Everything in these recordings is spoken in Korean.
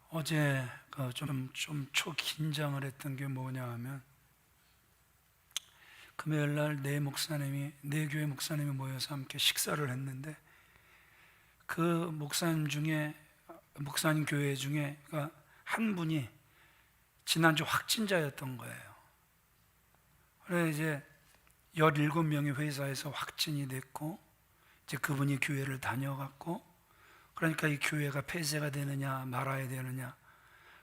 어제 좀 초긴장을 했던 게 뭐냐 하면, 금요일날 네 교회 목사님이 모여서 함께 식사를 했는데, 그 목사님 교회 중에 한 분이 지난주 확진자였던 거예요. 그래서 이제 17명의 회사에서 확진이 됐고, 이제 그분이 교회를 다녀갔고, 그러니까 이 교회가 폐쇄가 되느냐 말아야 되느냐,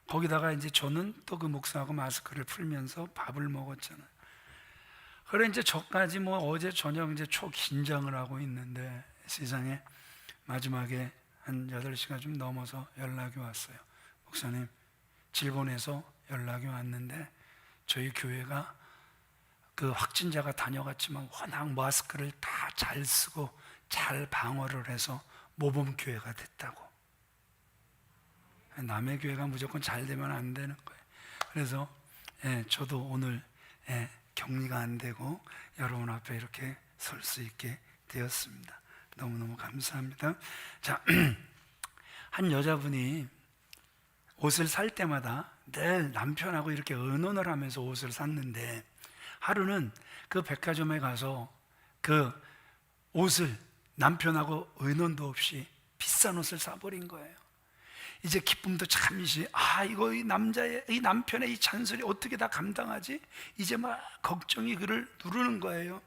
거기다가 이제 저는 또 그 목사하고 마스크를 풀면서 밥을 먹었잖아요. 그래 이제 저까지 어제 저녁 이제 초긴장을 하고 있는데, 세상에 마지막에 한 8시가 좀 넘어서 연락이 왔어요. 목사님, 질본에서 연락이 왔는데 저희 교회가 그 확진자가 다녀갔지만 워낙 마스크를 다 잘 쓰고 잘 방어를 해서 모범교회가 됐다고. 남의 교회가 무조건 잘 되면 안 되는 거예요. 그래서 저도 오늘 격리가 안 되고 여러분 앞에 이렇게 설 수 있게 되었습니다. 너무너무 감사합니다. 자, 한 여자분이 옷을 살 때마다 늘 남편하고 이렇게 의논을 하면서 옷을 샀는데, 하루는 그 백화점에 가서 그 옷을 남편하고 의논도 없이 비싼 옷을 사버린 거예요. 이제 기쁨도 잠시, 이거 이 남편의 이 잔소리 어떻게 다 감당하지? 이제 막 걱정이 그를 누르는 거예요.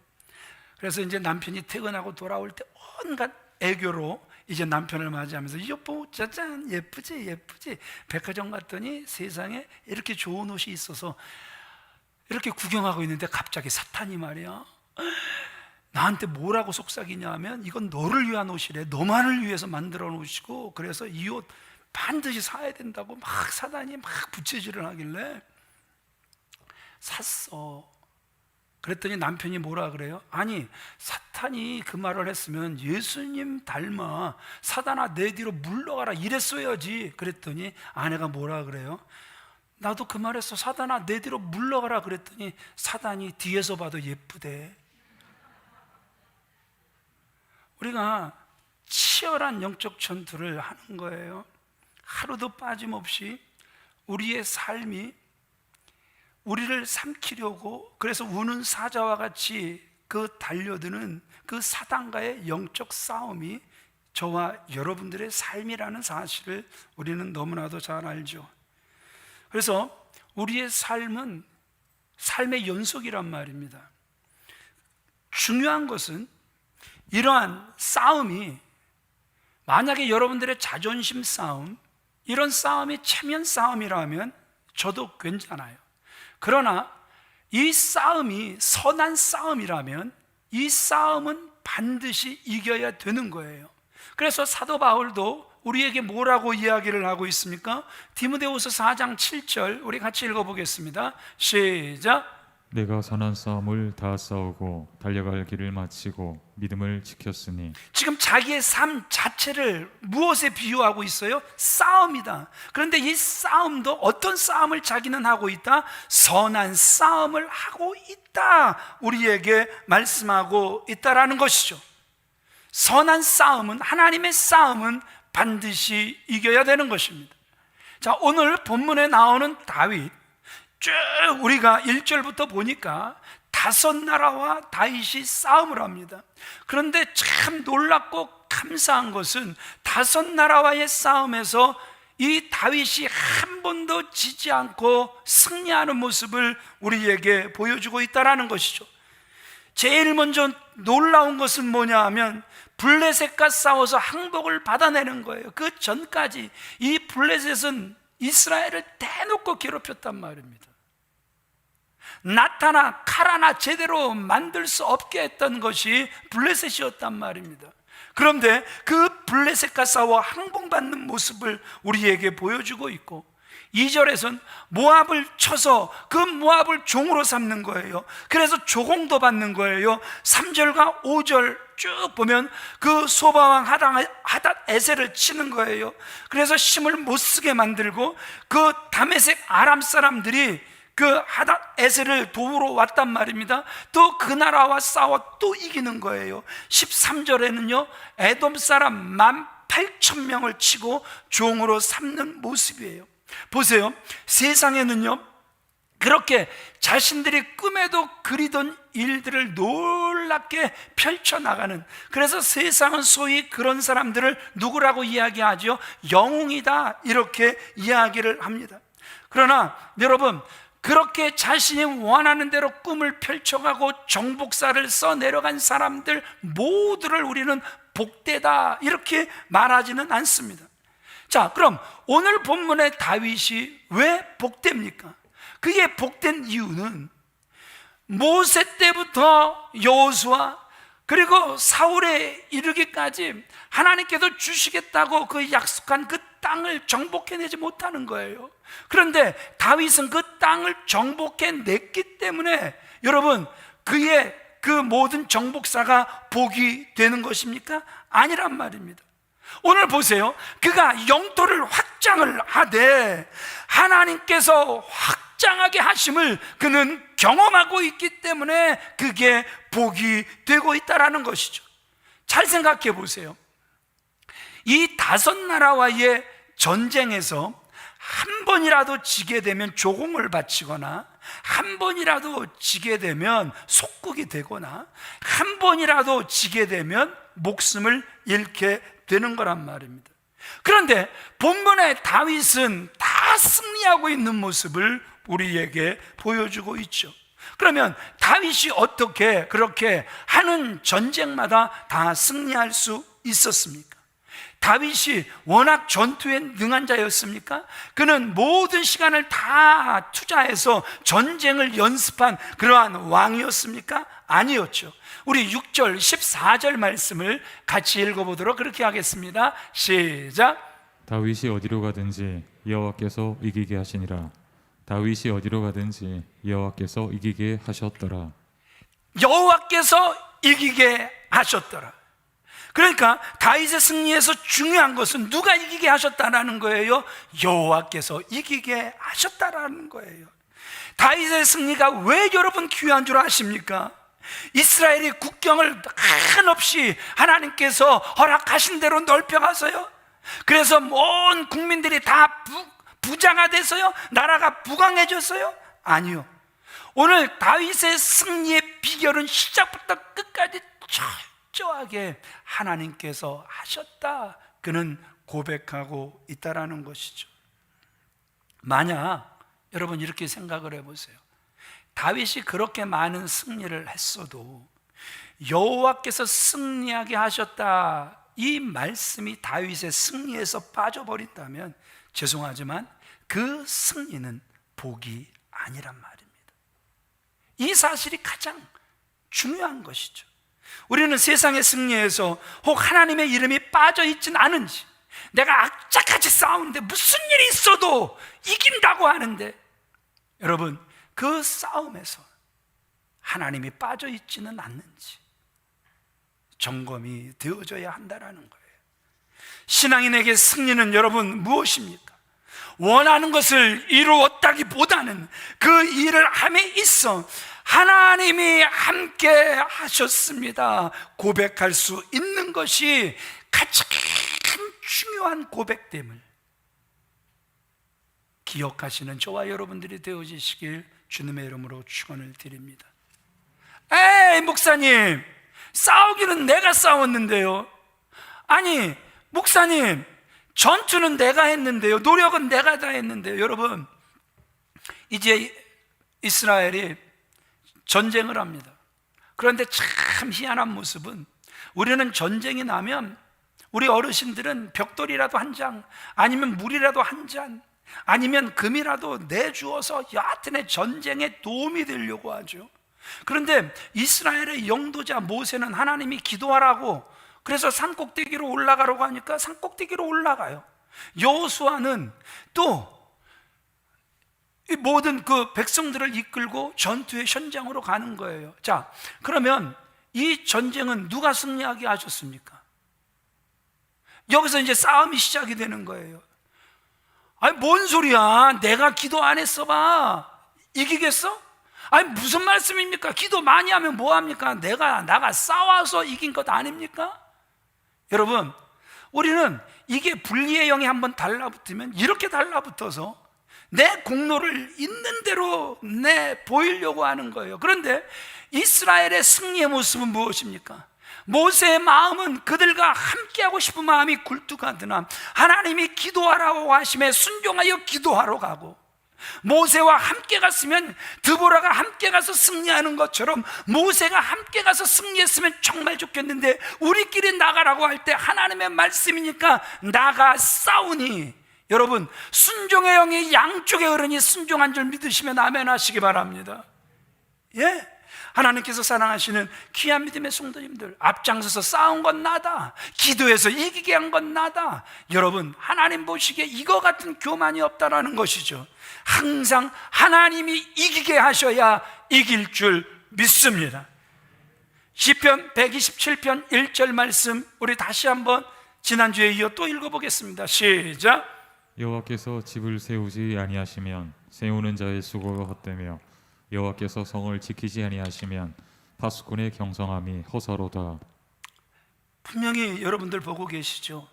그래서 이제 남편이 퇴근하고 돌아올 때 온갖 애교로 이제 남편을 맞이하면서, 여보 짜잔 예쁘지? 백화점 갔더니 세상에 이렇게 좋은 옷이 있어서 이렇게 구경하고 있는데 갑자기 사탄이 말이야, 나한테 뭐라고 속삭이냐 하면, 이건 너를 위한 옷이래, 너만을 위해서 만들어 놓으시고, 그래서 이 옷 반드시 사야 된다고 막 사단이 막 부채질을 하길래 샀어. 그랬더니 남편이 뭐라 그래요? 아니, 사탄이 그 말을 했으면 예수님 닮아 사단아 내 뒤로 물러가라 이랬어야지. 그랬더니 아내가 뭐라 그래요? 나도 그 말했어. 사단아 내 뒤로 물러가라. 그랬더니 사단이 뒤에서 봐도 예쁘대. 우리가 치열한 영적 전투를 하는 거예요. 하루도 빠짐없이 우리의 삶이 우리를 삼키려고, 그래서 우는 사자와 같이 달려드는 그 사단과의 영적 싸움이 저와 여러분들의 삶이라는 사실을 우리는 너무나도 잘 알죠. 그래서 우리의 삶은 삶의 연속이란 말입니다. 중요한 것은 이러한 싸움이, 만약에 여러분들의 자존심 싸움, 이런 싸움이 체면 싸움이라면 저도 괜찮아요. 그러나 이 싸움이 선한 싸움이라면 이 싸움은 반드시 이겨야 되는 거예요. 그래서 사도 바울도 우리에게 뭐라고 이야기를 하고 있습니까? 디모데후서 4장 7절 우리 같이 읽어보겠습니다. 시작. 내가 선한 싸움을 다 싸우고 달려갈 길을 마치고 믿음을 지켰으니. 지금 자기의 삶 자체를 무엇에 비유하고 있어요? 싸움이다. 그런데 이 싸움도 어떤 싸움을 자기는 하고 있다? 선한 싸움을 하고 있다. 우리에게 말씀하고 있다라는 것이죠. 선한 싸움은, 하나님의 싸움은 반드시 이겨야 되는 것입니다. 자, 오늘 본문에 나오는 다윗, 쭉 우리가 1절부터 보니까 5나라와 다윗이 싸움을 합니다. 그런데 참 놀랍고 감사한 것은 5나라와의 싸움에서 이 다윗이 한 번도 지지 않고 승리하는 모습을 우리에게 보여주고 있다는 것이죠. 제일 먼저 놀라운 것은 뭐냐 하면 블레셋과 싸워서 항복을 받아내는 거예요. 그 전까지 이 블레셋은 이스라엘을 대놓고 괴롭혔단 말입니다. 나타나 칼하나 제대로 만들 수 없게 했던 것이 블레셋이었단 말입니다. 그런데 그 블레셋과 싸워 항복받는 모습을 우리에게 보여주고 있고, 2절에서는 모압을 쳐서 그 모압을 종으로 삼는 거예요. 그래서 조공도 받는 거예요. 3절과 5절 쭉 보면 그 소바왕 하닷 에셀을 치는 거예요. 그래서 힘을 못 쓰게 만들고 그 다메섹 아람 사람들이 그 하닷 에셀을 도우러 왔단 말입니다. 또 그 나라와 싸워 또 이기는 거예요. 13절에는요 에돔 사람 8천 명을 치고 종으로 삼는 모습이에요. 보세요. 세상에는요, 그렇게 자신들이 꿈에도 그리던 일들을 놀랍게 펼쳐나가는, 그래서 세상은 소위 그런 사람들을 누구라고 이야기하죠? 영웅이다, 이렇게 이야기를 합니다. 그러나 여러분, 그렇게 자신이 원하는 대로 꿈을 펼쳐가고 정복사를 써내려간 사람들 모두를 우리는 복되다, 이렇게 말하지는 않습니다. 자, 그럼 오늘 본문의 다윗이 왜 복됩니까? 그게 복된 이유는 모세 때부터 여호수아 그리고 사울에 이르기까지 하나님께서 주시겠다고 그 약속한 그 땅을 정복해내지 못하는 거예요. 그런데 다윗은 그 땅을 정복해냈기 때문에 여러분, 그의 그 모든 정복사가 복이 되는 것입니까? 아니란 말입니다. 오늘 보세요. 그가 영토를 확장을 하되 하나님께서 확장하게 하심을 그는 경험하고 있기 때문에 그게 복이 되고 있다는 것이죠. 잘 생각해 보세요. 이 5나라와의 전쟁에서 한 번이라도 지게 되면 조공을 바치거나, 한 번이라도 지게 되면 속국이 되거나, 한 번이라도 지게 되면 목숨을 잃게 되는 거란 말입니다. 그런데 본문의 다윗은 다 승리하고 있는 모습을 우리에게 보여주고 있죠. 그러면 다윗이 어떻게 그렇게 하는 전쟁마다 다 승리할 수 있었습니까? 다윗이 워낙 전투에 능한 자였습니까? 그는 모든 시간을 다 투자해서 전쟁을 연습한 그러한 왕이었습니까? 아니었죠. 우리 6절, 14절 말씀을 같이 읽어보도록 그렇게 하겠습니다. 시작. 다윗이 어디로 가든지 여호와께서 이기게 하시니라. 다윗이 어디로 가든지 여호와께서 이기게 하셨더라. 여호와께서 이기게 하셨더라. 그러니까 다윗의 승리에서 중요한 것은 누가 이기게 하셨다라는 거예요? 여호와께서 이기게 하셨다라는 거예요. 다윗의 승리가 왜 여러분 귀한 줄 아십니까? 이스라엘이 국경을 한없이 하나님께서 허락하신 대로 넓혀가서요, 그래서 온 국민들이 다 부장화돼서요, 나라가 부강해졌어요? 아니요. 오늘 다윗의 승리의 비결은 시작부터 끝까지 철저하게 하나님께서 하셨다, 그는 고백하고 있다라는 것이죠. 만약 여러분 이렇게 생각을 해보세요. 다윗이 그렇게 많은 승리를 했어도 여호와께서 승리하게 하셨다, 이 말씀이 다윗의 승리에서 빠져버린다면 죄송하지만 그 승리는 복이 아니란 말입니다. 이 사실이 가장 중요한 것이죠. 우리는 세상의 승리에서 혹 하나님의 이름이 빠져있진 않은지, 내가 악착같이 싸우는데 무슨 일이 있어도 이긴다고 하는데, 여러분 그 싸움에서 하나님이 빠져있지는 않는지 점검이 되어져야 한다는 거예요. 신앙인에게 승리는 여러분 무엇입니까? 원하는 것을 이루었다기보다는 그 일을 함에 있어 하나님이 함께 하셨습니다 고백할 수 있는 것이 가장 중요한 고백됨을 기억하시는 저와 여러분들이 되어지시길 주님의 이름으로 축원을 드립니다. 에이 목사님, 싸우기는 내가 싸웠는데요. 아니 목사님, 전투는 내가 했는데요. 노력은 내가 다 했는데요. 여러분, 이제 이스라엘이 전쟁을 합니다. 그런데 참 희한한 모습은, 우리는 전쟁이 나면 우리 어르신들은 벽돌이라도 한 장, 아니면 물이라도 한 잔, 아니면 금이라도 내주어서 여하튼의 전쟁에 도움이 되려고 하죠. 그런데 이스라엘의 영도자 모세는 하나님이 기도하라고, 그래서 산꼭대기로 올라가라고 하니까 산꼭대기로 올라가요. 여호수아는 또 이 모든 그 백성들을 이끌고 전투의 현장으로 가는 거예요. 자, 그러면 이 전쟁은 누가 승리하게 하셨습니까? 여기서 이제 싸움이 시작이 되는 거예요. 아니 뭔 소리야, 내가 기도 안 했어 봐 이기겠어? 아니 무슨 말씀입니까? 기도 많이 하면 뭐합니까? 나가 싸워서 이긴 것 아닙니까? 여러분, 우리는 이게 분리의 영이 한번 달라붙으면 이렇게 달라붙어서 내 공로를 있는 대로 보이려고 하는 거예요. 그런데 이스라엘의 승리의 모습은 무엇입니까? 모세의 마음은 그들과 함께하고 싶은 마음이 굴뚝하더나 하나님이 기도하라고 하심에 순종하여 기도하러 가고, 모세와 함께 갔으면 드보라가 함께 가서 승리하는 것처럼 모세가 함께 가서 승리했으면 정말 좋겠는데 우리끼리 나가라고 할 때 하나님의 말씀이니까 나가 싸우니, 여러분 순종의 영이 양쪽에 흐르니 순종한 줄 믿으시면 아멘 하시기 바랍니다. 예, 하나님께서 사랑하시는 귀한 믿음의 성도님들, 앞장서서 싸운 건 나다, 기도해서 이기게 한 건 나다. 여러분 하나님 보시기에 이거 같은 교만이 없다라는 것이죠. 항상 하나님이 이기게 하셔야 이길 줄 믿습니다. 시편 127편 1절 말씀 우리 다시 한번 지난주에 이어 또 읽어보겠습니다. 시작. 여호와께서 집을 세우지 아니하시면 세우는 자의 수고가 헛되며 여호와께서 성을 지키지 아니하시면 파수꾼의 경성함이 허사로다. 분명히 여러분들 보고 계시죠?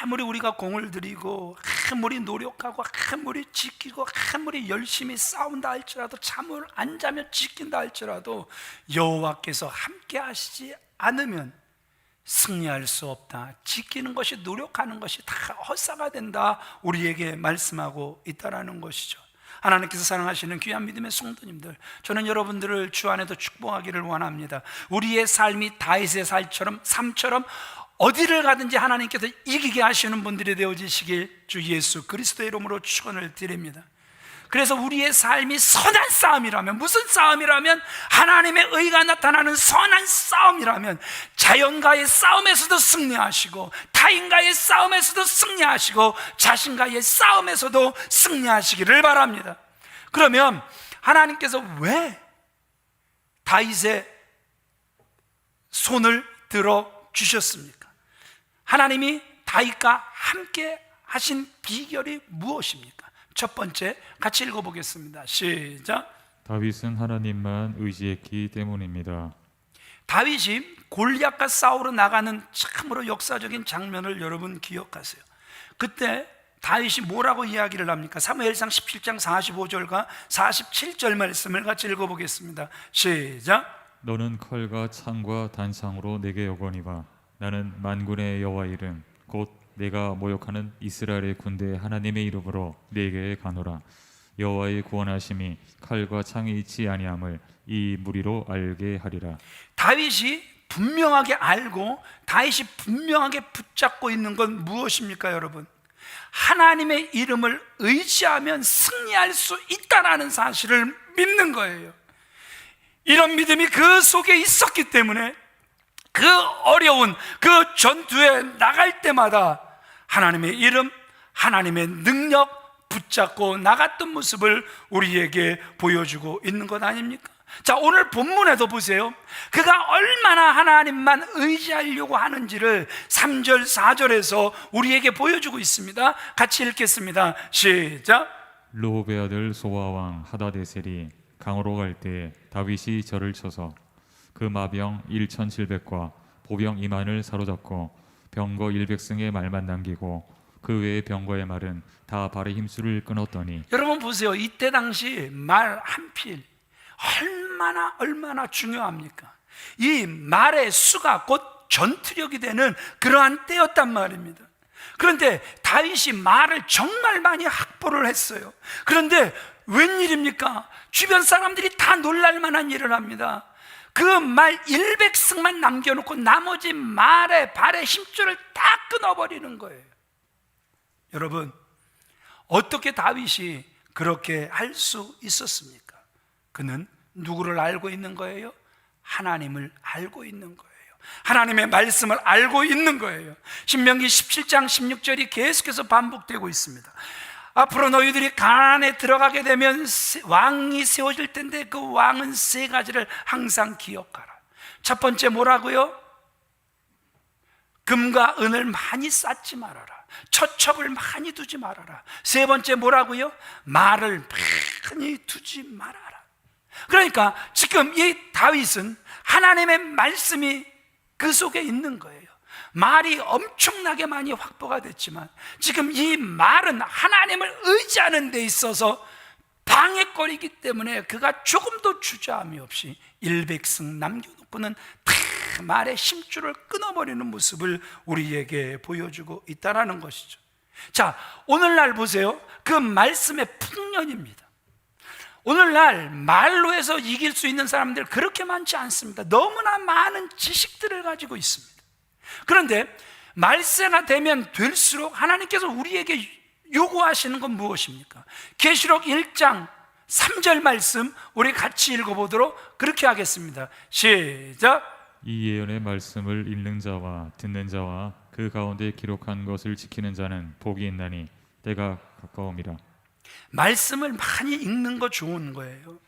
아무리 우리가 공을 들이고 아무리 노력하고 아무리 지키고 아무리 열심히 싸운다 할지라도, 잠을 안 자며 지킨다 할지라도 여호와께서 함께 하시지 않으면 승리할 수 없다. 지키는 것이, 노력하는 것이 다 헛사가 된다, 우리에게 말씀하고 있다라는 것이죠. 하나님께서 사랑하시는 귀한 믿음의 성도님들, 저는 여러분들을 주 안에도 축복하기를 원합니다. 우리의 삶이 다윗의 삶처럼 어디를 가든지 하나님께서 이기게 하시는 분들이 되어지시길 주 예수 그리스도의 이름으로 축원을 드립니다. 그래서 우리의 삶이 선한 싸움이라면, 무슨 싸움이라면 하나님의 의가 나타나는 선한 싸움이라면 자연과의 싸움에서도 승리하시고, 타인과의 싸움에서도 승리하시고, 자신과의 싸움에서도 승리하시기를 바랍니다. 그러면 하나님께서 왜 다윗의 손을 들어 주셨습니까? 하나님이 다윗과 함께 하신 비결이 무엇입니까? 첫 번째, 같이 읽어보겠습니다. 시작. 다윗은 하나님만 의지했기 때문입니다. 다윗이 골리앗과 싸우러 나가는 참으로 역사적인 장면을 여러분 기억하세요. 그때 다윗이 뭐라고 이야기를 합니까? 사무엘상 17장 45절과 47절 말씀을 같이 읽어보겠습니다. 시작. 너는 칼과 창과 단창으로 내게 오거니와 나는 만군의 여호와 이름 곧 내가 모욕하는 이스라엘의 군대 하나님의 이름으로 내게 가노라. 여호와의 구원하심이 칼과 창이 있지 아니함을 이 무리로 알게 하리라. 다윗이 분명하게 알고 다윗이 분명하게 붙잡고 있는 건 무엇입니까, 여러분? 하나님의 이름을 의지하면 승리할 수 있다라는 사실을 믿는 거예요. 이런 믿음이 그 속에 있었기 때문에 그 어려운 그 전투에 나갈 때마다 하나님의 이름, 하나님의 능력 붙잡고 나갔던 모습을 우리에게 보여주고 있는 것 아닙니까? 자, 오늘 본문에도 보세요. 그가 얼마나 하나님만 의지하려고 하는지를 3절, 4절에서 우리에게 보여주고 있습니다. 같이 읽겠습니다. 시작. 르호베 아들 소아 왕 하다데셀이 강으로 갈 때 다윗이 절을 쳐서 그 마병 1,700과 보병 2만을 사로잡고 병거 100승의 말만 남기고 그 외의 병거의 말은 다 발의 힘줄을 끊었더니. 여러분 보세요. 이때 당시 말 한 필 얼마나 중요합니까? 이 말의 수가 곧 전투력이 되는 그러한 때였단 말입니다. 그런데 다윗이 말을 정말 많이 확보를 했어요. 그런데 웬일입니까? 주변 사람들이 다 놀랄 만한 일을 합니다. 그 말 100승만 남겨놓고 나머지 말의 발의 힘줄을 다 끊어버리는 거예요. 여러분, 어떻게 다윗이 그렇게 할 수 있었습니까? 그는 누구를 알고 있는 거예요? 하나님을 알고 있는 거예요. 하나님의 말씀을 알고 있는 거예요. 신명기 17장 16절이 계속해서 반복되고 있습니다. 앞으로 너희들이 가나안에 들어가게 되면 왕이 세워질 텐데 그 왕은 세 가지를 항상 기억하라. 첫 번째 뭐라고요? 금과 은을 많이 쌓지 말아라. 처첩을 많이 두지 말아라. 세 번째 뭐라고요? 말을 많이 두지 말아라. 그러니까 지금 이 다윗은 하나님의 말씀이 그 속에 있는 거예요. 말이 엄청나게 많이 확보가 됐지만 지금 이 말은 하나님을 의지하는 데 있어서 방해거리이기 때문에 그가 조금도 주저함이 없이 일백성 남겨놓고는 다 말의 힘줄을 끊어버리는 모습을 우리에게 보여주고 있다는 것이죠. 자, 오늘날 보세요. 그 말씀의 풍년입니다. 오늘날 말로 해서 이길 수 있는 사람들 그렇게 많지 않습니다. 너무나 많은 지식들을 가지고 있습니다. 그런데 말세가 되면 될수록 하나님께서 우리에게 요구하시는 건 무엇입니까? 계시록 1장 3절 말씀 우리 같이 읽어보도록 그렇게 하겠습니다. 시작. 이 예언의 말씀을 읽는 자와 듣는 자와 그 가운데 기록한 것을 지키는 자는 복이 있나니 때가 가까움이라. 말씀을 많이 읽는 거 좋은 거예요.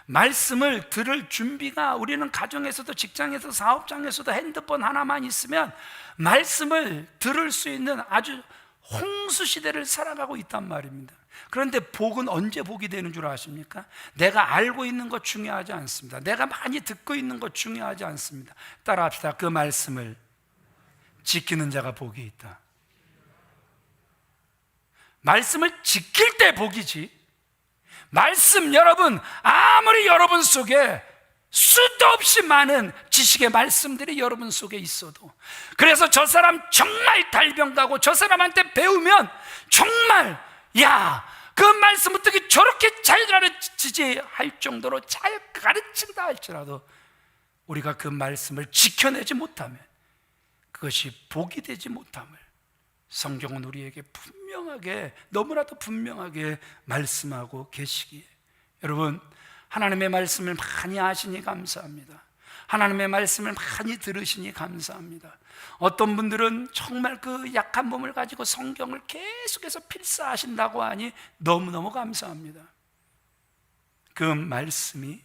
말씀을 들을 준비가 우리는 가정에서도 직장에서 사업장에서도 핸드폰 하나만 있으면 말씀을 들을 수 있는 아주 홍수 시대를 살아가고 있단 말입니다. 그런데 복은 언제 복이 되는 줄 아십니까? 내가 알고 있는 것 중요하지 않습니다. 내가 많이 듣고 있는 것 중요하지 않습니다. 따라합시다. 그 말씀을 지키는 자가 복이 있다. 말씀을 지킬 때 복이지. 말씀, 여러분, 아무리 여러분 속에 수도 없이 많은 지식의 말씀들이 여러분 속에 있어도, 그래서 저 사람 정말 달병가고 저 사람한테 배우면 정말 그 말씀 어떻게 저렇게 잘 가르치지 할 정도로 잘 가르친다 할지라도 우리가 그 말씀을 지켜내지 못하면 그것이 복이 되지 못함을 성경은 우리에게 분명하게, 너무나도 분명하게 말씀하고 계시기에, 여러분, 하나님의 말씀을 많이 아시니 감사합니다. 하나님의 말씀을 많이 들으시니 감사합니다. 어떤 분들은 정말 그 약한 몸을 가지고 성경을 계속해서 필사하신다고 하니 너무너무 감사합니다. 그 말씀이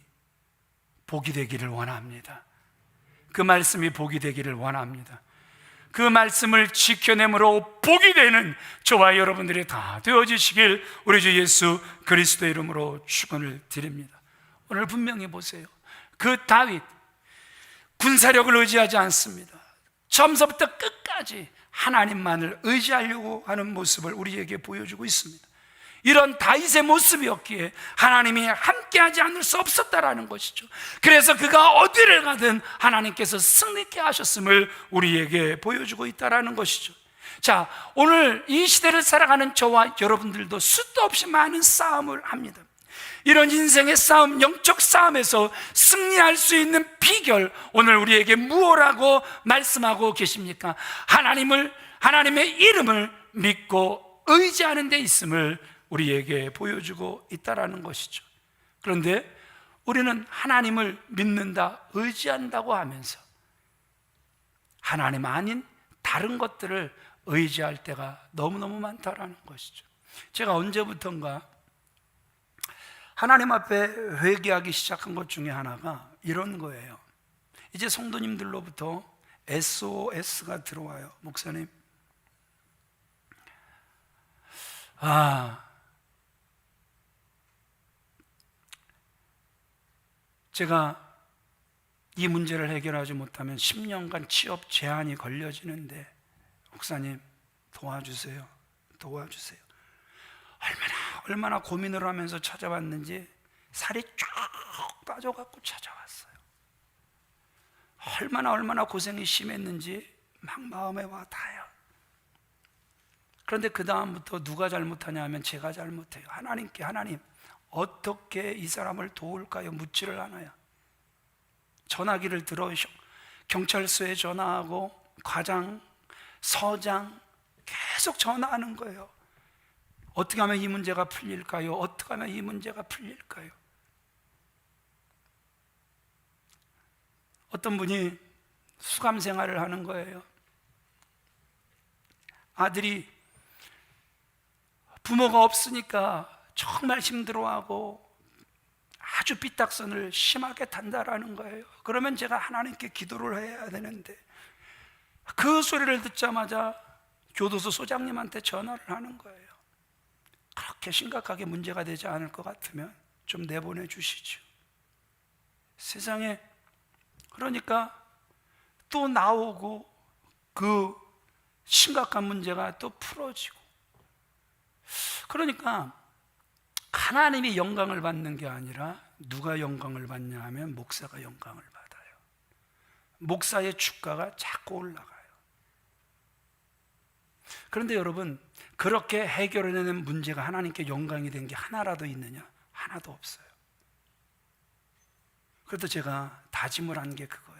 복이 되기를 원합니다. 그 말씀이 복이 되기를 원합니다. 그 말씀을 지켜내므로 복이 되는 저와 여러분들이 다 되어지시길 우리 주 예수 그리스도의 이름으로 축원을 드립니다. 오늘 분명히 보세요. 그 다윗 군사력을 의지하지 않습니다. 처음부터 끝까지 하나님만을 의지하려고 하는 모습을 우리에게 보여주고 있습니다. 이런 다윗의 모습이었기에 하나님이 함께하지 않을 수 없었다라는 것이죠. 그래서 그가 어디를 가든 하나님께서 승리케 하셨음을 우리에게 보여주고 있다라는 것이죠. 자, 오늘 이 시대를 살아가는 저와 여러분들도 수도 없이 많은 싸움을 합니다. 이런 인생의 싸움, 영적 싸움에서 승리할 수 있는 비결, 오늘 우리에게 무엇라고 말씀하고 계십니까? 하나님의 이름을 믿고 의지하는 데 있음을 우리에게 보여주고 있다라는 것이죠. 그런데 우리는 하나님을 믿는다, 의지한다고 하면서 하나님 아닌 다른 것들을 의지할 때가 너무너무 많다라는 것이죠. 제가 언제부턴가 하나님 앞에 회개하기 시작한 것 중에 하나가 이런 거예요. 이제 성도님들로부터 SOS가 들어와요. 목사님, 제가 이 문제를 해결하지 못하면 10년간 취업 제한이 걸려지는데 목사님 도와주세요. 얼마나 고민을 하면서 찾아왔는지 살이 쭉 빠져갖고 찾아왔어요. 얼마나 고생이 심했는지 막 마음에 와 닿아요. 그런데 그 다음부터 누가 잘못하냐 하면 제가 잘못해요. 하나님께, 하나님 어떻게 이 사람을 도울까요? 묻지를 않아요. 전화기를 들어 경찰서에 전화하고 과장, 서장 계속 전화하는 거예요. 어떻게 하면 이 문제가 풀릴까요? 어떻게 하면 이 문제가 풀릴까요? 어떤 분이 수감 생활을 하는 거예요. 아들이 부모가 없으니까 정말 힘들어하고 아주 삐딱선을 심하게 탄다라는 거예요. 그러면 제가 하나님께 기도를 해야 되는데 그 소리를 듣자마자 교도소 소장님한테 전화를 하는 거예요. 그렇게 심각하게 문제가 되지 않을 것 같으면 좀 내보내 주시죠. 세상에, 그러니까 또 나오고 그 심각한 문제가 또 풀어지고. 그러니까 하나님이 영광을 받는 게 아니라 누가 영광을 받냐 하면 목사가 영광을 받아요. 목사의 주가가 자꾸 올라가요. 그런데 여러분, 그렇게 해결해내는 문제가 하나님께 영광이 된 게 하나라도 있느냐? 하나도 없어요. 그래도 제가 다짐을 한 게 그거예요.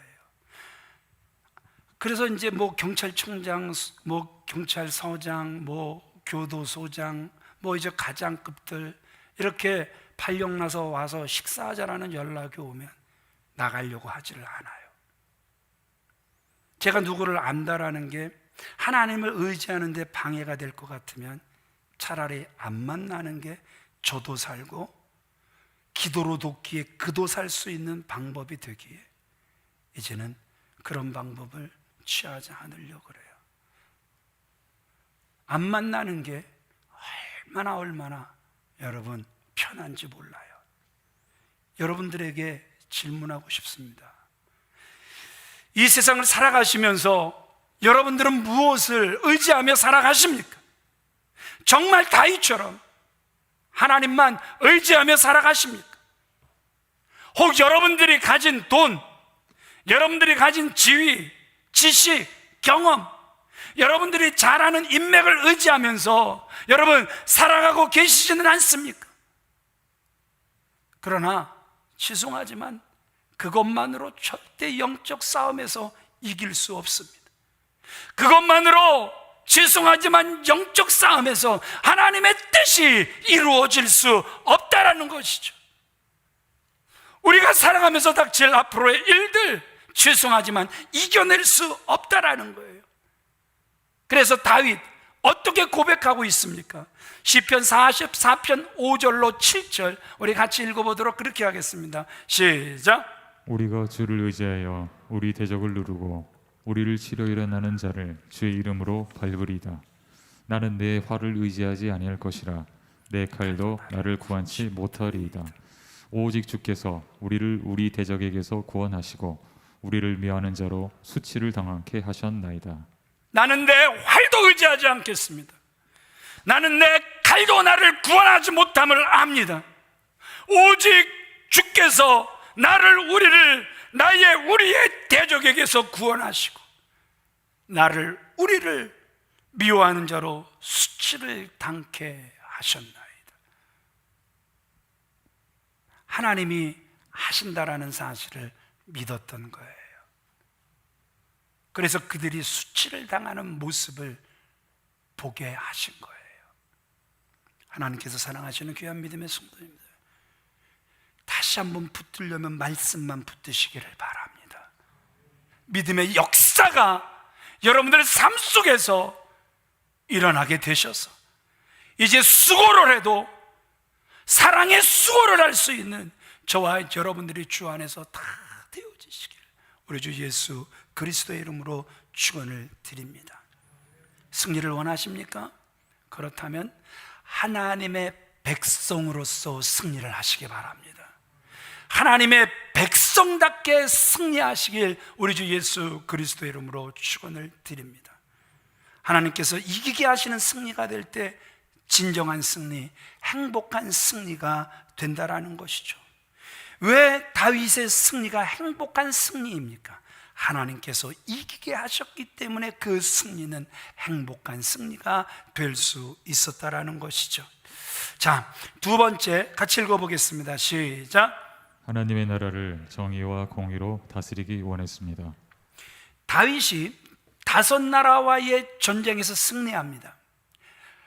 그래서 이제 뭐 경찰청장, 뭐 경찰서장, 뭐 교도소장, 뭐 이제 가장급들 이렇게 발령나서 와서 식사하자라는 연락이 오면 나가려고 하지를 않아요. 제가 누구를 안다라는 게 하나님을 의지하는 데 방해가 될 것 같으면 차라리 안 만나는 게 저도 살고 기도로 돕기에 그도 살 수 있는 방법이 되기에 이제는 그런 방법을 취하지 않으려고 그래요. 안 만나는 게 얼마나 여러분 편한지 몰라요. 여러분들에게 질문하고 싶습니다. 이 세상을 살아가시면서 여러분들은 무엇을 의지하며 살아가십니까? 정말 다윗처럼 하나님만 의지하며 살아가십니까? 혹 여러분들이 가진 돈, 여러분들이 가진 지위, 지식, 경험, 여러분들이 잘 아는 인맥을 의지하면서 여러분 살아가고 계시지는 않습니까? 그러나 죄송하지만 그것만으로 절대 영적 싸움에서 이길 수 없습니다. 그것만으로 죄송하지만 영적 싸움에서 하나님의 뜻이 이루어질 수 없다라는 것이죠. 우리가 살아가면서 닥칠 앞으로의 일들, 죄송하지만 이겨낼 수 없다라는 거예요. 그래서 다윗 어떻게 고백하고 있습니까? 시편 44편 5절로 7절 우리 같이 읽어보도록 그렇게 하겠습니다. 시작. 우리가 주를 의지하여 우리 대적을 누르고 우리를 치려 일어나는 자를 주의 이름으로 밟으리이다. 나는 내 활을 의지하지 아니할 것이라 내 칼도 나를 구원치 못하리이다. 오직 주께서 우리를 우리 대적에게서 구원하시고 우리를 미워하는 자로 수치를 당하게 하셨나이다. 나는 내 활도 의지하지 않겠습니다. 나는 내 칼도 나를 구원하지 못함을 압니다. 오직 주께서 나를 우리의 대적에게서 구원하시고 나를 우리를 미워하는 자로 수치를 당케 하셨나이다. 하나님이 하신다라는 사실을 믿었던 거예요. 그래서 그들이 수치를 당하는 모습을 보게 하신 거예요. 하나님께서 사랑하시는 귀한 믿음의 성도님들, 다시 한번 붙들려면 말씀만 붙드시기를 바랍니다. 믿음의 역사가 여러분들의 삶 속에서 일어나게 되셔서 이제 수고를 해도 사랑의 수고를 할 수 있는 저와 여러분들이 주 안에서 다 되어지시기를 우리 주 예수 그리스도의 이름으로 축원을 드립니다. 승리를 원하십니까? 그렇다면 하나님의 백성으로서 승리를 하시기 바랍니다. 하나님의 백성답게 승리하시길 우리 주 예수 그리스도의 이름으로 축원을 드립니다. 하나님께서 이기게 하시는 승리가 될 때 진정한 승리, 행복한 승리가 된다라는 것이죠. 왜 다윗의 승리가 행복한 승리입니까? 하나님께서 이기게 하셨기 때문에 그 승리는 행복한 승리가 될 수 있었다라는 것이죠. 자, 두 번째 같이 읽어보겠습니다. 시작. 하나님의 나라를 정의와 공의로 다스리기 원했습니다. 다윗이 5나라와의 전쟁에서 승리합니다.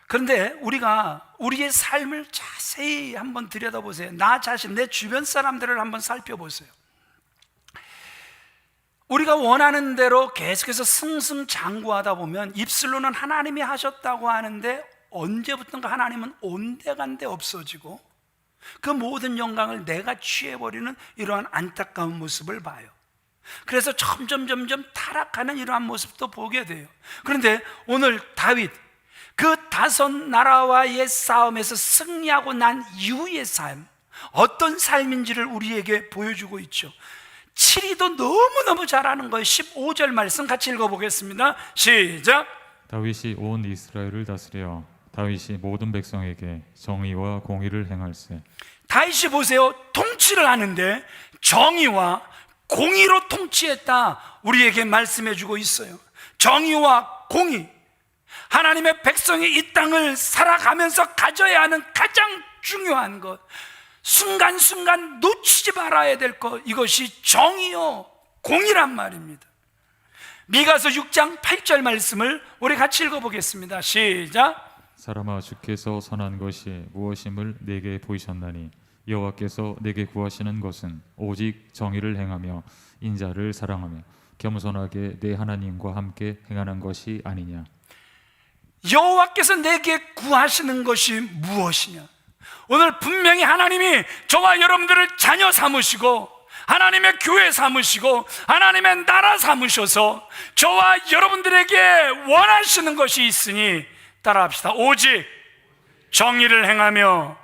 그런데 우리가 우리의 삶을 자세히 한번 들여다보세요. 나 자신, 내 주변 사람들을 한번 살펴보세요. 우리가 원하는 대로 계속해서 승승장구하다 보면 입술로는 하나님이 하셨다고 하는데 언제부턴가 하나님은 온데간데 없어지고 그 모든 영광을 내가 취해버리는 이러한 안타까운 모습을 봐요. 그래서 점점 타락하는 이러한 모습도 보게 돼요. 그런데 오늘 다윗, 그 5나라와의 싸움에서 승리하고 난 이후의 삶, 어떤 삶인지를 우리에게 보여주고 있죠. 치리도 너무너무 잘하는 거예요. 15절 말씀 같이 읽어보겠습니다. 시작. 다윗이 온 이스라엘을 다스려 다윗이 모든 백성에게 정의와 공의를 행할세. 다윗이 보세요, 통치를 하는데 정의와 공의로 통치했다, 우리에게 말씀해 주고 있어요. 정의와 공의, 하나님의 백성이 이 땅을 살아가면서 가져야 하는 가장 중요한 것, 순간순간 놓치지 말아야 될 것, 이것이 정의요 공의란 말입니다. 미가서 6장 8절 말씀을 우리 같이 읽어보겠습니다. 시작. 사람아, 주께서 선한 것이 무엇임을 내게 보이셨나니 여호와께서 내게 구하시는 것은 오직 정의를 행하며 인자를 사랑하며 겸손하게 내 하나님과 함께 행하는 것이 아니냐. 여호와께서 내게 구하시는 것이 무엇이냐? 오늘 분명히 하나님이 저와 여러분들을 자녀 삼으시고 하나님의 교회 삼으시고 하나님의 나라 삼으셔서 저와 여러분들에게 원하시는 것이 있으니 따라합시다. 오직 정의를 행하며.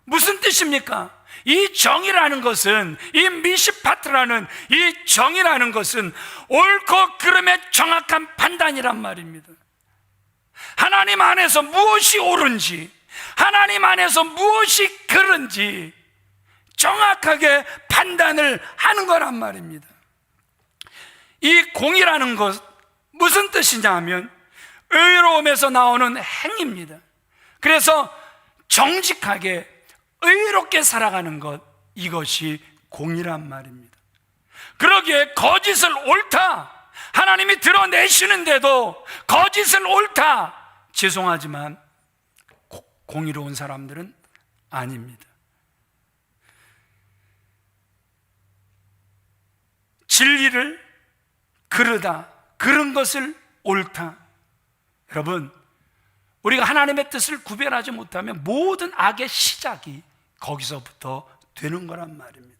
무슨 뜻입니까? 이 정의라는 것은, 이 미시파트라는 이 정의라는 것은 옳고 그름의 정확한 판단이란 말입니다. 하나님 안에서 무엇이 옳은지, 하나님 안에서 무엇이 그른지 정확하게 판단을 하는 거란 말입니다. 이 공이라는 것, 무슨 뜻이냐 하면 의로움에서 나오는 행입니다. 그래서 정직하게 의롭게 살아가는 것, 이것이 공이란 말입니다. 그러기에 거짓을 옳다 하나님이 드러내시는데도 거짓을 옳다, 죄송하지만 공의로운 사람들은 아닙니다. 진리를 그르다, 그른 것을 옳다. 여러분, 우리가 하나님의 뜻을 구별하지 못하면 모든 악의 시작이 거기서부터 되는 거란 말입니다.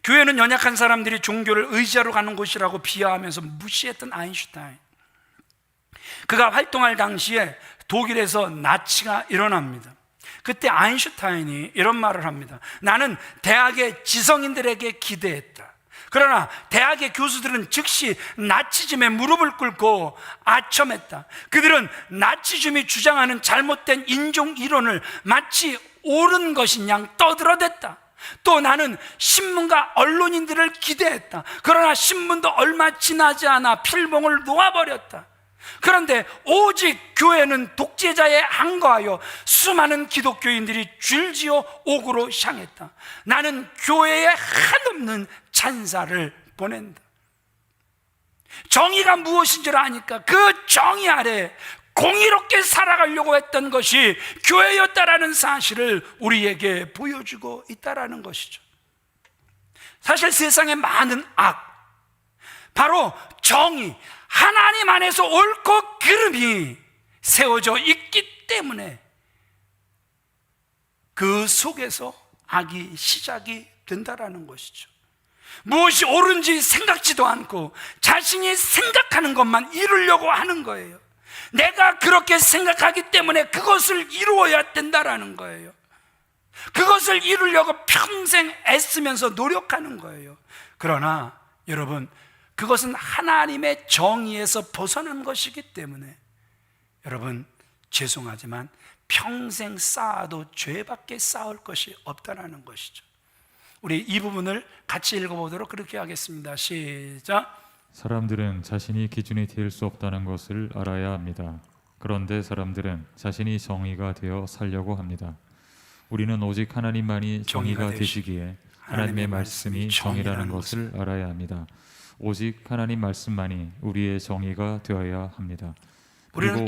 교회는 연약한 사람들이 종교를 의지하러 가는 곳이라고 비하하면서 무시했던 아인슈타인, 그가 활동할 당시에 독일에서 나치가 일어납니다. 그때 아인슈타인이 이런 말을 합니다. 나는 대학의 지성인들에게 기대했다. 그러나 대학의 교수들은 즉시 나치즘에 무릎을 꿇고 아첨했다. 그들은 나치즘이 주장하는 잘못된 인종 이론을 마치 옳은 것인 양 떠들어댔다. 또 나는 신문과 언론인들을 기대했다. 그러나 신문도 얼마 지나지 않아 필봉을 놓아버렸다. 그런데 오직 교회는 독재자에 항거하여 수많은 기독교인들이 줄지어 옥으로 향했다. 나는 교회에 한없는 찬사를 보낸다. 정의가 무엇인지를 아니까 그 정의 아래 공의롭게 살아가려고 했던 것이 교회였다라는 사실을 우리에게 보여주고 있다라는 것이죠. 사실 세상에 많은 악, 바로 정의, 하나님 안에서 옳고 그름이 세워져 있기 때문에 그 속에서 악이 시작이 된다라는 것이죠. 무엇이 옳은지 생각지도 않고 자신이 생각하는 것만 이루려고 하는 거예요. 내가 그렇게 생각하기 때문에 그것을 이루어야 된다라는 거예요. 그것을 이루려고 평생 애쓰면서 노력하는 거예요. 그러나 여러분, 그것은 하나님의 정의에서 벗어난 것이기 때문에 여러분, 죄송하지만 평생 쌓아도 죄밖에 쌓을 것이 없다라는 것이죠. 우리 이 부분을 같이 읽어보도록 그렇게 하겠습니다. 시작. 사람들은 자신이 기준이 될 수 없다는 것을 알아야 합니다. 그런데 사람들은 자신이 정의가 되어 살려고 합니다. 우리는 오직 하나님만이 정의가 되시기에 하나님의 말씀이 정의라는 것을 알아야 합니다. 오직 하나님 말씀만이 우리의 정의가 되어야 합니다. 그리고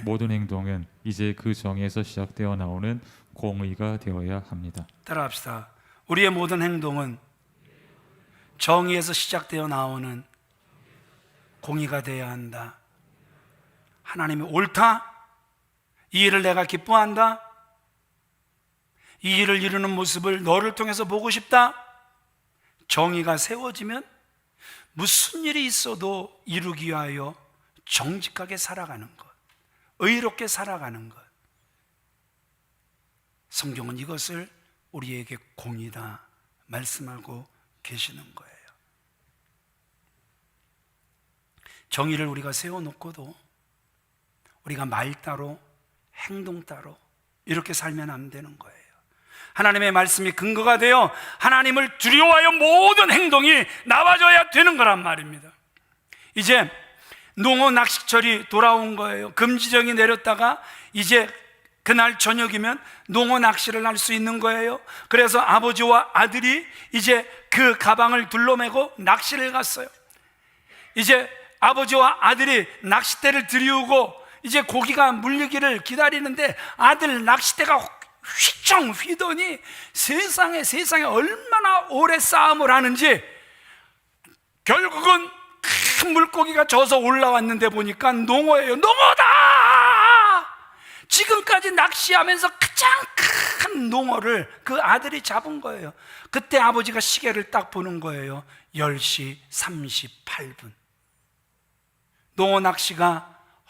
모든 행동은 이제 그 정의에서 시작되어 나오는 공의가 되어야 합니다. 따라합시다. 우리의 모든 행동은 정의에서 시작되어 나오는 공의가 되어야 한다. 하나님이 옳다, 이 일을 내가 기뻐한다, 이 일을 이루는 모습을 너를 통해서 보고 싶다. 정의가 세워지면 무슨 일이 있어도 이루기 위하여 정직하게 살아가는 것, 의롭게 살아가는 것, 성경은 이것을 우리에게 공의다 말씀하고 계시는 거예요. 정의를 우리가 세워놓고도 우리가 말 따로 행동 따로 이렇게 살면 안 되는 거예요. 하나님의 말씀이 근거가 되어 하나님을 두려워하여 모든 행동이 나와줘야 되는 거란 말입니다. 이제 농어 낚시철이 돌아온 거예요. 금지령이 내렸다가 이제 그날 저녁이면 농어 낚시를 할 수 있는 거예요. 그래서 아버지와 아들이 이제 그 가방을 둘러매고 낚시를 갔어요. 이제 아버지와 아들이 낚싯대를 들이우고 이제 고기가 물리기를 기다리는데 아들 낚싯대가 휘청 휘더니 세상에 얼마나 오래 싸움을 하는지 결국은 큰 물고기가 져서 올라왔는데 보니까 농어예요. 농어다! 지금까지 낚시하면서 가장 큰 농어를 그 아들이 잡은 거예요. 그때 아버지가 시계를 딱 보는 거예요. 10시 38분. 농어 낚시가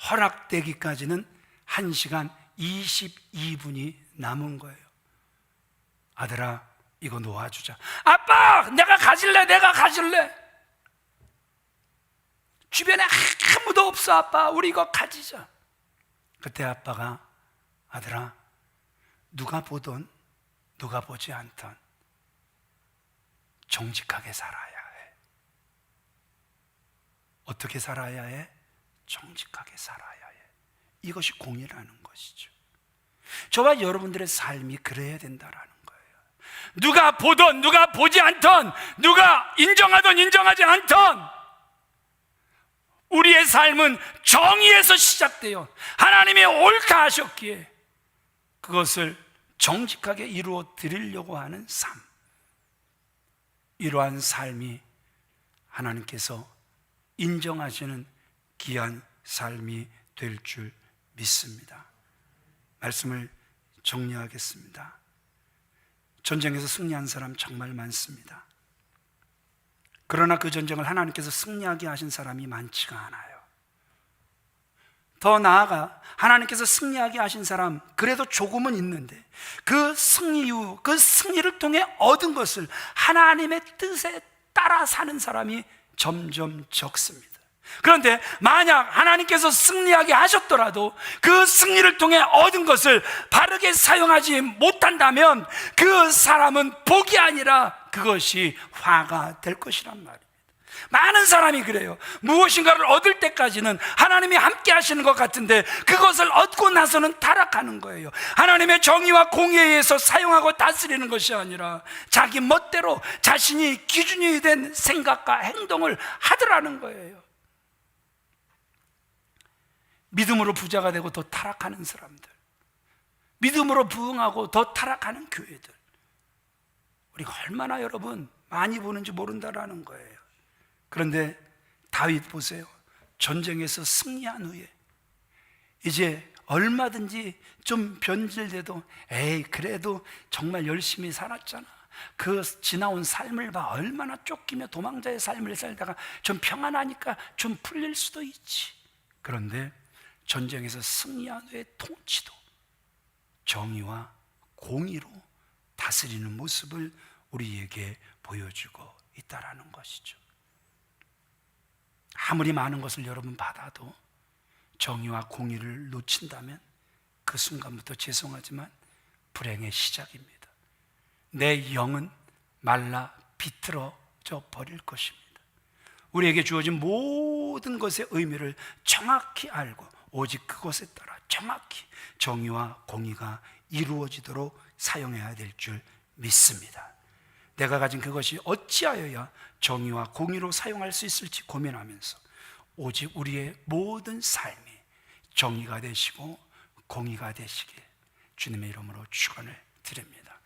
허락되기까지는 1시간 22분이 남은 거예요. 아들아, 이거 놓아주자. 아빠, 내가 가질래. 주변에 아무도 없어. 아빠, 우리 이거 가지자. 그때 아빠가, 아들아, 누가 보던 누가 보지 않던 정직하게 살아야 해. 어떻게 살아야 해? 정직하게 살아야 해. 이것이 공의라는 것이죠. 저와 여러분들의 삶이 그래야 된다라는 거예요. 누가 보던 누가 보지 않던, 누가 인정하던 인정하지 않던 우리의 삶은 정의에서 시작돼요. 하나님이 옳다 하셨기에 그것을 정직하게 이루어 드리려고 하는 삶, 이러한 삶이 하나님께서 인정하시는 귀한 삶이 될 줄 믿습니다. 말씀을 정리하겠습니다. 전쟁에서 승리한 사람 정말 많습니다. 그러나 그 전쟁을 하나님께서 승리하게 하신 사람이 많지가 않아요. 더 나아가 하나님께서 승리하게 하신 사람 그래도 조금은 있는데 그 승리 이후 그 승리를 통해 얻은 것을 하나님의 뜻에 따라 사는 사람이 점점 적습니다. 그런데 만약 하나님께서 승리하게 하셨더라도 그 승리를 통해 얻은 것을 바르게 사용하지 못한다면 그 사람은 복이 아니라 그것이 화가 될 것이란 말입니다. 많은 사람이 그래요. 무엇인가를 얻을 때까지는 하나님이 함께 하시는 것 같은데 그것을 얻고 나서는 타락하는 거예요. 하나님의 정의와 공의에 의해서 사용하고 다스리는 것이 아니라 자기 멋대로 자신이 기준이 된 생각과 행동을 하더라는 거예요. 믿음으로 부자가 되고 더 타락하는 사람들, 믿음으로 부흥하고 더 타락하는 교회들, 우리가 얼마나 여러분 많이 보는지 모른다라는 거예요. 그런데 다윗 보세요. 전쟁에서 승리한 후에 이제 얼마든지 좀 변질돼도 에이 그래도 정말 열심히 살았잖아, 그 지나온 삶을 봐, 얼마나 쫓기며 도망자의 삶을 살다가 좀 평안하니까 좀 풀릴 수도 있지. 그런데 전쟁에서 승리한 후의 통치도 정의와 공의로 다스리는 모습을 우리에게 보여주고 있다라는 것이죠. 아무리 많은 것을 여러분 받아도 정의와 공의를 놓친다면 그 순간부터 죄송하지만 불행의 시작입니다. 내 영은 말라 비틀어져 버릴 것입니다. 우리에게 주어진 모든 것의 의미를 정확히 알고 오직 그것에 따라 정확히 정의와 공의가 이루어지도록 사용해야 될 줄 믿습니다. 내가 가진 그것이 어찌하여야 정의와 공의로 사용할 수 있을지 고민하면서 오직 우리의 모든 삶이 정의가 되시고 공의가 되시길 주님의 이름으로 축원을 드립니다.